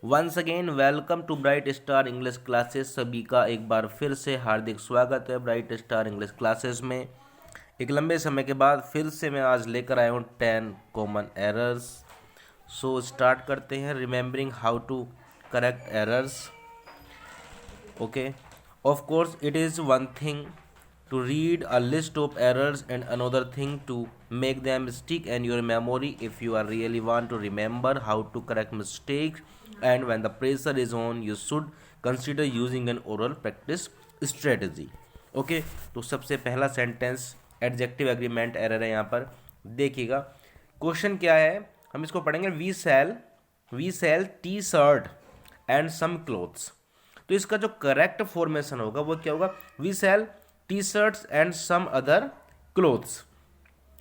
Once again welcome to Bright Star English classes. सभी का एक बार फिर से हार्दिक स्वागत है ब्राइट स्टार इंग्लिश क्लासेस में। एक लंबे समय के बाद फिर से मैं आज लेकर आया हूँ 10 कॉमन एरर्स। सो स्टार्ट करते हैं remembering how to correct errors. Okay, of course it is one thing to read a list of errors and another thing to make them stick in your memory if you are really want to remember how to correct mistakes, and when the pressure is on you should consider using an oral practice strategy. Okay, तो सबसे पहला sentence adjective agreement error है यहाँ पर। देखिएगा question क्या है, हम इसको पढ़ेंगे। We sell T shirt and some clothes. तो इसका जो करेक्ट फॉर्मेशन होगा वो क्या होगा, we sell T shirts and some other clothes.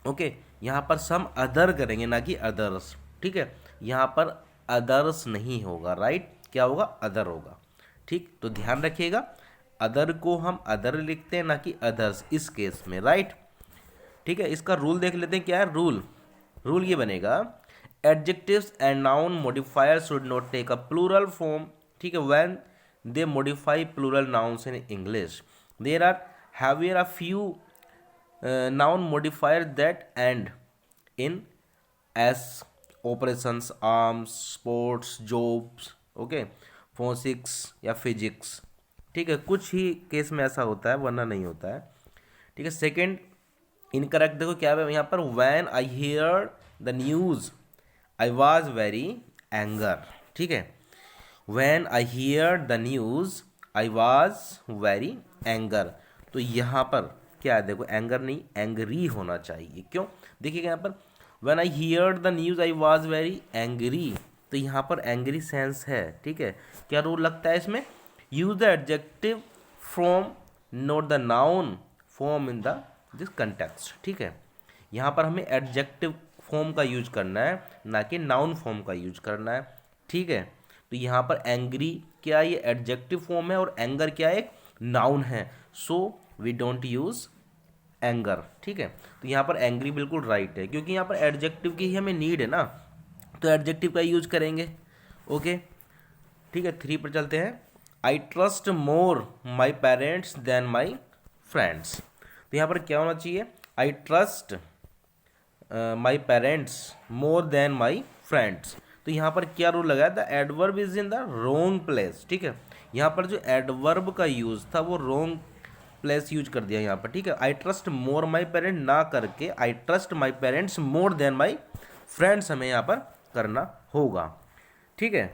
Okay, यहाँ पर सम अदर करेंगे ना कि अदर्स। ठीक है, यहाँ पर अदर्स नहीं होगा, राइट, क्या होगा, अदर होगा। ठीक, तो ध्यान रखिएगा, अदर को हम अदर लिखते हैं ना कि अदर्स इस केस में, राइट। ठीक है, इसका रूल देख लेते हैं क्या है रूल ये बनेगा, adjectives and noun modifier should not take a plural form. ठीक है, when they modify plural nouns in English there are heavier a few noun modifier that end in s, operations, arms, sports, jobs, okay, phonics या physics। ठीक है, कुछ ही case में ऐसा होता है वरना नहीं होता है। ठीक है, सेकेंड इनकरेक्ट देखो क्या है यहाँ पर, when I hear the news I was very anger। ठीक है, when I hear the news I was very anger। तो यहाँ पर क्या है, देखो एंगर नहीं एंग्री होना चाहिए। क्यों, देखिएगा यहाँ पर when I hear the news I was very angry, तो यहाँ पर एंग्री सेंस है। ठीक है, क्या रूल लगता है इसमें, use the adjective from not the noun form in the this context. ठीक है, यहाँ पर हमें एडजेक्टिव फॉर्म का यूज करना है ना कि नाउन फॉर्म का यूज करना है। ठीक है, तो यहाँ पर एंग्री क्या है, ये एडजेक्टिव फॉर्म है और एंगर क्या है, एक नाउन है। So we don't use anger. ठीक है, तो यहाँ पर एंग्री बिल्कुल राइट है क्योंकि यहाँ पर एडजेक्टिव की ही हमें नीड है ना, तो एडजेक्टिव का यूज करेंगे। ओके, ठीक है, 3 पर चलते हैं। I trust more my parents than my friends. तो यहाँ पर क्या होना चाहिए, I trust my parents more than my friends. तो यहाँ पर क्या रूल लगाया, the adverb is in the wrong place. ठीक है, यहाँ पर जो एडवर्ब का यूज था वो रोंग प्लेस यूज कर दिया यहाँ पर। ठीक है, आई ट्रस्ट मोर माई पेरेंट ना करके आई trust my parents more than my friends हमें यहाँ पर करना होगा। ठीक है,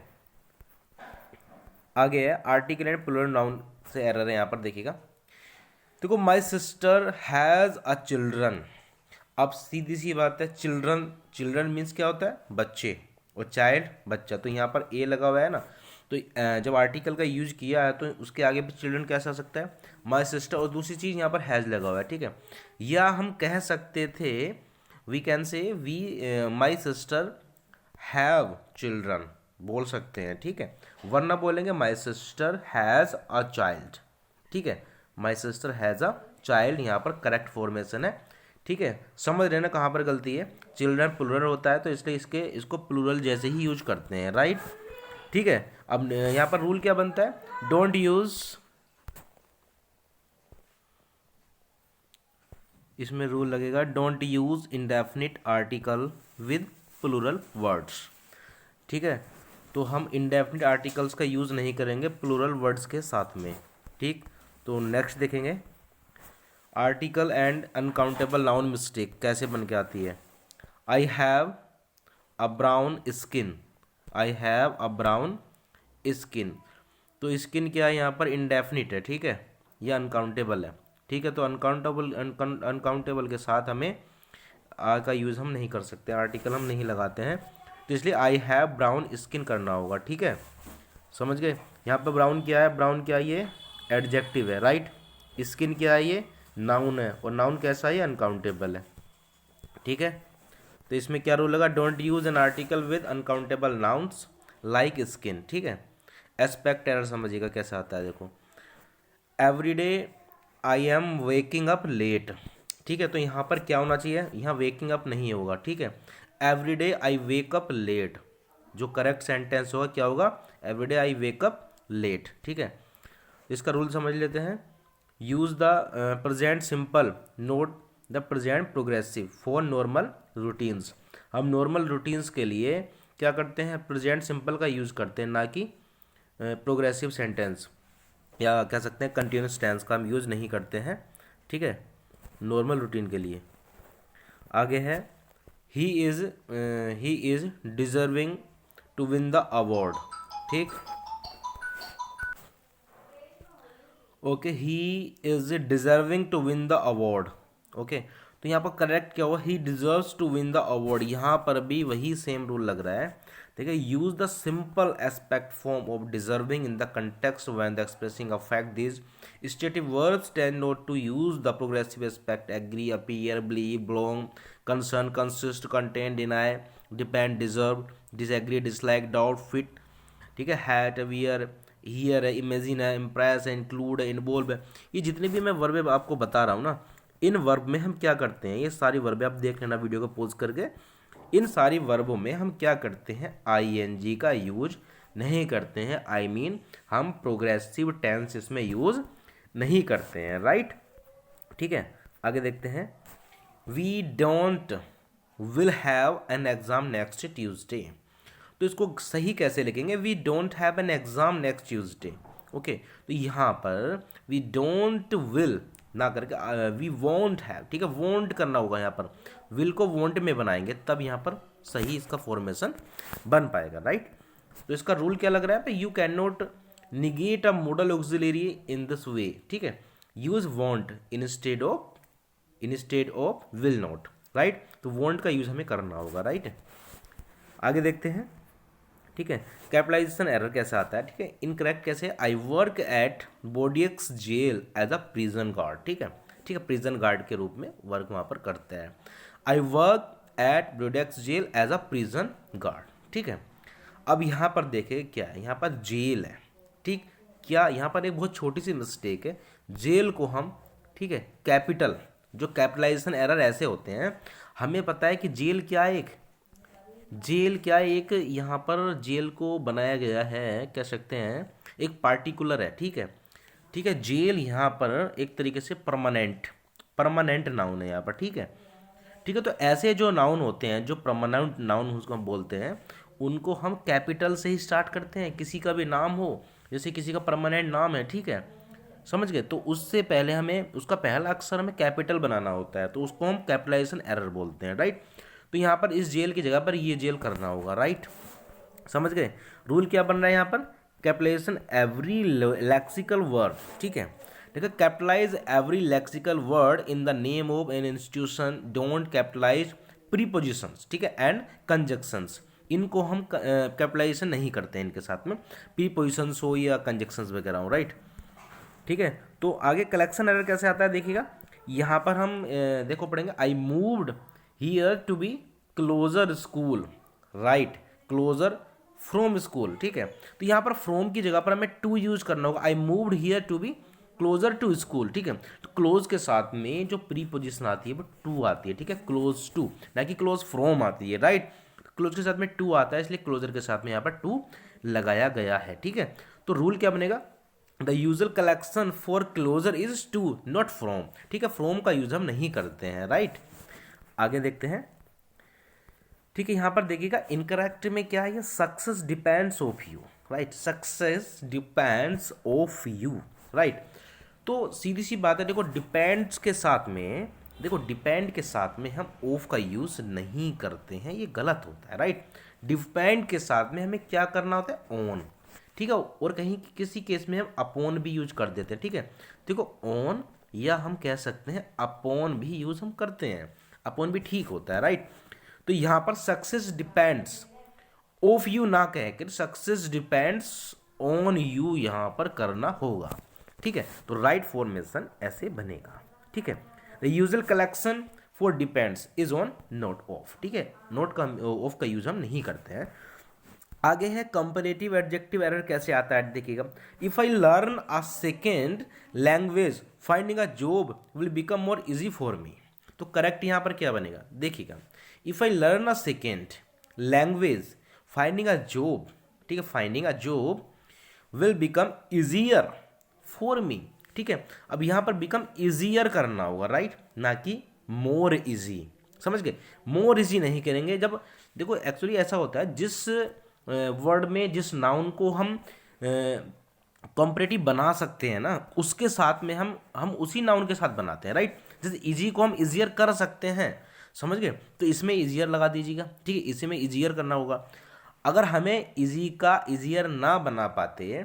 आगे है आर्टिकल एंड प्लूरल नाउन से एरर है यहाँ पर। देखिएगा, देखो माई सिस्टर हैज़ अ चिल्ड्रन। अब सीधी सी बात है, चिल्ड्रन मीन्स क्या होता है, बच्चे, और चाइल्ड बच्चा। तो यहाँ पर ए लगा हुआ है ना, तो जब आर्टिकल का यूज किया है तो उसके आगे भी चिल्ड्रन कैसा आ सकता है, माई सिस्टर, और दूसरी चीज़ यहाँ पर हैज़ लगा हुआ है। ठीक है, या हम कह सकते थे we can say we my sister have children बोल सकते हैं। ठीक है, वरना बोलेंगे my sister has a child. ठीक है, my sister has a child यहाँ पर करेक्ट फॉर्मेशन है। ठीक है, समझ रहे ना कहाँ पर गलती है, चिल्ड्रन प्लूरल होता है तो इसलिए इसको प्लूरल जैसे ही यूज करते हैं, राइट। ठीक है, अब यहाँ पर रूल क्या बनता है, डोंट यूज, इसमें रूल लगेगा don't use indefinite article with plural words. ठीक है, तो हम इंडेफिनिट आर्टिकल्स का यूज़ नहीं करेंगे प्लूरल वर्ड्स के साथ में। ठीक, तो नेक्स्ट देखेंगे article and uncountable noun mistake कैसे बन के आती है। I have a brown skin, I have a brown skin. तो स्किन क्या है, यहाँ पर इंडेफिनिट है। ठीक है, यह अनकाउंटेबल है। ठीक है, तो अनकाउंटेबल के साथ हमें आ का यूज़ हम नहीं कर सकते, आर्टिकल हम नहीं लगाते हैं, तो इसलिए आई हैव ब्राउन स्किन करना होगा। ठीक है, समझ गए, यहाँ पर ब्राउन क्या है, ब्राउन क्या है, ये एडजेक्टिव है, राइट। स्किन क्या है, ये नाउन है, और नाउन कैसा है, अनकाउंटेबल है। ठीक है, तो इसमें क्या रूल लगा, don't use an article with uncountable nouns like skin. ठीक है, एस्पेक्ट एरर समझिएगा कैसा आता है, देखो every day I am waking up late. ठीक है, तो यहाँ पर क्या होना चाहिए, यहाँ वेकिंग अप नहीं होगा। ठीक है, every day I wake up late. जो करेक्ट सेंटेंस होगा क्या होगा, every day I wake up late. ठीक है, इसका रूल समझ लेते हैं। Use the present simple not the present progressive for normal routines. हम नॉर्मल रूटीन्स के लिए क्या करते हैं, प्रेजेंट सिंपल का यूज़ करते हैं, ना कि प्रोग्रेसिव सेंटेंस या कह सकते हैं कंटिन्यूस टेंस का हम यूज़ नहीं करते हैं। ठीक है, नॉर्मल रूटीन के लिए। आगे है he is deserving to win the award. ठीक, okay, he is deserving to win the award. Okay, तो यहाँ पर करेक्ट क्या हुआ, he deserves to win the award. यहाँ पर भी वही सेम रूल लग रहा है। देखिए, use the simple aspect form of deserving in the context when the expressing a fact. This stative words tend not to use the progressive aspect agree, appear, believe, belong, concern, consist, contain, deny, depend, deserve, disagree, dislike, doubt, fit. ठीक है, hate, wear, hear है, imagine है, impress है, include है, involve है। ये जितने भी मैं वर्ब आपको बता रहा हूँ ना, इन वर्ब में हम क्या करते हैं, ये सारी वर्ब आप देख लेना वीडियो को पॉज करके। इन सारी वर्बों में हम क्या करते हैं, आईएनजी का यूज नहीं करते हैं। आई मीन हम प्रोग्रेसिव टेंस इसमें यूज नहीं करते हैं, राइट। ठीक है, आगे देखते हैं। We don't will have an exam next Tuesday. तो इसको सही कैसे लिखेंगे, we don't have an exam next Tuesday. Okay, तो यहाँ पर वी डोंट विल ना करके वी वोंट हैव। ठीक है, वोंट करना होगा यहाँ पर, विल को वोंट में बनाएंगे तब यहाँ पर सही इसका फॉर्मेशन बन पाएगा, राइट। तो इसका रूल क्या लग रहा है, you can not negate a model auxiliary in this way. ठीक है, use won't instead of will not, right. तो वोंट का यूज हमें करना होगा, राइट। आगे देखते हैं। ठीक है, कैपिटलाइजेशन एरर कैसे आता है, ठीक है, इनकरेक्ट कैसे, I work at Bordeaux jail as a prison guard. ठीक है, ठीक है, प्रिजन गार्ड के रूप में वर्क वहाँ पर करते हैं। I work at Bordeaux jail as a prison guard. ठीक है, अब यहाँ पर देखें क्या है, यहाँ पर जेल है। ठीक, क्या यहाँ पर एक बहुत छोटी सी मिस्टेक है, जेल को हम, ठीक है, कैपिटल, जो कैपिटलाइजेशन एरर ऐसे होते हैं, हमें पता है कि जेल क्या है, एक यहाँ पर जेल को बनाया गया है, कह सकते हैं एक पार्टिकुलर है। ठीक है, ठीक है, जेल यहाँ पर एक तरीके से परमानेंट नाउन है यहाँ पर। ठीक है, ठीक है, तो ऐसे जो नाउन होते हैं, जो परमानेंट नाउन उसको हम बोलते हैं, उनको हम कैपिटल से ही स्टार्ट करते हैं। किसी का भी नाम हो, जैसे किसी का परमानेंट नाम है, ठीक है, समझ गए, तो उससे पहले हमें उसका पहला अक्षर हमें कैपिटल बनाना होता है, तो उसको हम कैपिटलाइजेशन एरर बोलते हैं, राइट। तो यहाँ पर इस जेल की जगह पर ये जेल करना होगा, राइट। समझ गए, रूल क्या बन रहा है यहाँ पर, कैपिटलाइजेशन एवरी लेक्सिकल वर्ड। ठीक है, देखो, capitalise every lexical word in the name of an institution, don't capitalise prepositions. ठीक है, एंड कंजक्शंस, इनको हम कैपिटलाइजेशन नहीं करते हैं इनके साथ में, प्रीपोजिशंस हो या कंजक्शंस वगैरह हो, राइट। ठीक है, तो आगे कलेक्शन एरर कैसे आता है देखिएगा, यहाँ पर हम देखो पढ़ेंगे, I moved here to be closer school, right, closer from school. ठीक है, तो यहाँ पर फ्रॉम की जगह पर हमें टू यूज करना होगा, I moved here to be closer to school. ठीक है, तो क्लोज के साथ में जो प्री पोजिशन आती है वो टू आती है। ठीक है, क्लोज टू, ना कि क्लोज फ्रॉम आती है, राइट। क्लोज के साथ में टू आता है, इसलिए क्लोजर के साथ में यहाँ पर टू लगाया गया है। ठीक है, तो रूल क्या बनेगा, the usual collection for closer is to not from. ठीक है, फ्रॉम का यूज हम नहीं करते हैं, राइट। आगे देखते हैं। ठीक है, यहाँ पर देखिएगा, इनकरेक्ट में क्या है, success depends of you, right, success depends of you, right. तो सीधी सी बात है, देखो डिपेंड्स के साथ में, देखो डिपेंड के साथ में हम ऑफ का यूज नहीं करते हैं, ये गलत होता है, राइट। डिपेंड के साथ में हमें क्या करना होता है, ऑन। ठीक है, और कहीं किसी केस में हम अपॉन भी यूज कर देते हैं। ठीक है, देखो ऑन या हम कह सकते हैं अपॉन भी यूज हम करते हैं, अपॉन भी ठीक होता है, राइट। तो यहाँ पर सक्सेस डिपेंड्स ऑफ यू ना कह कर सक्सेस डिपेंड्स ऑन यू यहाँ पर करना होगा। ठीक है, तो राइट फॉर्मेशन ऐसे बनेगा। ठीक है, the usual collection for depends is on not of. ठीक है, नॉट का ऑफ का यूज हम नहीं करते हैं। आगे है कंपैरेटिव एडजेक्टिव एरर कैसे आता है देखिएगा, if I learn a second language finding a job will become more easy for me. तो करेक्ट यहाँ पर क्या बनेगा देखिएगा, if I learn a second language finding a job, ठीक है, finding a job will become easier for me, ठीक है। अब यहाँ पर बिकम ईजियर करना होगा, राइट, ना कि मोर इजी, समझ गए। मोर इजी नहीं करेंगे। जब देखो एक्चुअली ऐसा होता है, जिस वर्ड में जिस नाउन को हम कॉम्परेटिव बना सकते हैं ना, उसके साथ में हम उसी नाउन के साथ बनाते हैं, राइट। जैसे इजी को हम इजियर कर सकते हैं, समझ गए, तो इसमें इजियर लगा दीजिएगा, ठीक है, इसी में इजियर करना होगा। अगर हमें इजी का इजियर ना बना पाते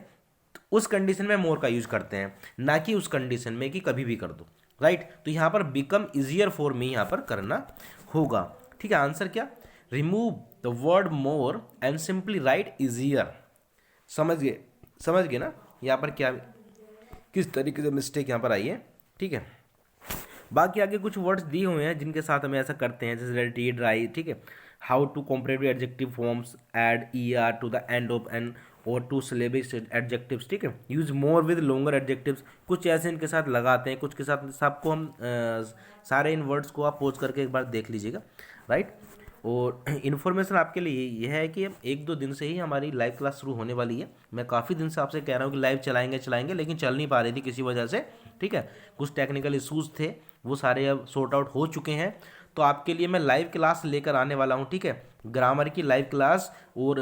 तो उस कंडीशन में मोर का यूज करते हैं, ना कि उस कंडीशन में कि कभी भी कर दो, राइट। तो यहाँ पर बिकम इजियर फॉर मी यहाँ पर करना होगा, ठीक है। आंसर क्या, remove the word more and simply write easier, समझ गए ना यहाँ पर क्या किस तरीके से मिस्टेक यहाँ पर आई है, ठीक है। बाकी आगे कुछ वर्ड्स दिए हुए हैं जिनके साथ हम ऐसा करते हैं, जैसे रेडी ड्राई, ठीक है। How to comparative adjective forms add E R to the end of an or two syllables adjectives, ठीक है। Use more with longer adjectives, कुछ ऐसे इनके साथ लगाते हैं, कुछ के साथ सबको हम सारे इन वर्ड्स को आप पोज करके एक बार देख लीजिएगा, राइट। और इन्फॉर्मेशन आपके लिए यह है कि 1-2 दिन से ही हमारी लाइव क्लास शुरू होने वाली है। मैं काफ़ी दिन से आपसे कह रहा हूँ कि लाइव चलाएंगे, लेकिन चल नहीं पा रही थी किसी वजह से, ठीक है। कुछ टेक्निकल इश्यूज थे, वो सारे अब सॉर्ट आउट हो चुके हैं। तो आपके लिए मैं लाइव क्लास लेकर आने वाला हूँ, ठीक है। ग्रामर की लाइव क्लास और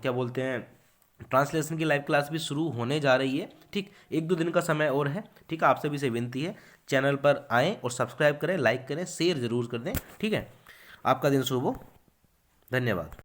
क्या बोलते हैं, ट्रांसलेशन की लाइव क्लास भी शुरू होने जा रही है, ठीक। 1-2 दिन का समय और है, ठीक है। आपसे भी से विनती है, चैनल पर आएँ और सब्सक्राइब करें, लाइक करें, शेयर जरूर कर दें, ठीक है। आपका दिन शुभ हो, धन्यवाद।